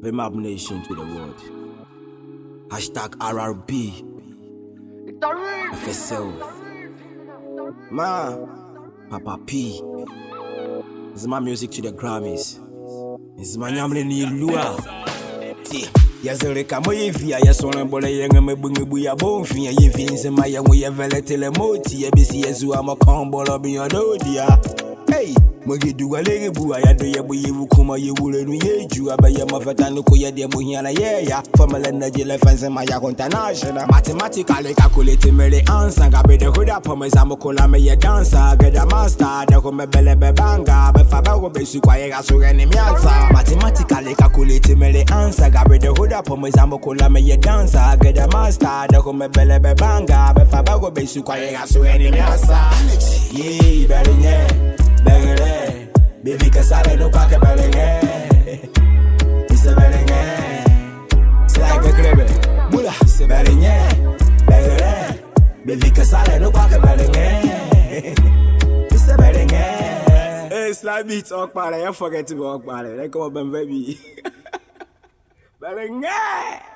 Vim Up Nation to the world. Hashtag RRB. FSL. PAPAPEE. This is my music to the Grammys. This is my nyamenle yewula. Yɛze ɛleka yevia yɛsonle bolɛ yɛnwo abonfia Yevi Nzema yɛnwo yɛvɛlɛ tela amotia Besie bolɛ odia. Eduala ebua Yɛdo yɛbo kuma yedwua mafata no koyɛ muhiana yɛya formula na jele fancy my international mathematically calculate me the answer gabe the hoda promise amokola me dancer get a master the come bele banga be fa ba go besu kwa yega so rene mi answer mathematically calculate me the answer gabe the hoda promise amokola me dancer get a master the come bele banga be fa ba go besu kwa yega so rene mi answer bɛnrɛbuyɛ baby kasale no kwake bɛlɛngɛ ise bɛlɛngɛ slide krebe mula ise bɛlɛngɛ baby kasale no kwake bɛlɛngɛ ise bɛlɛngɛ hey slide beat okpare you forget to okpare like come on baby bɛlɛngɛ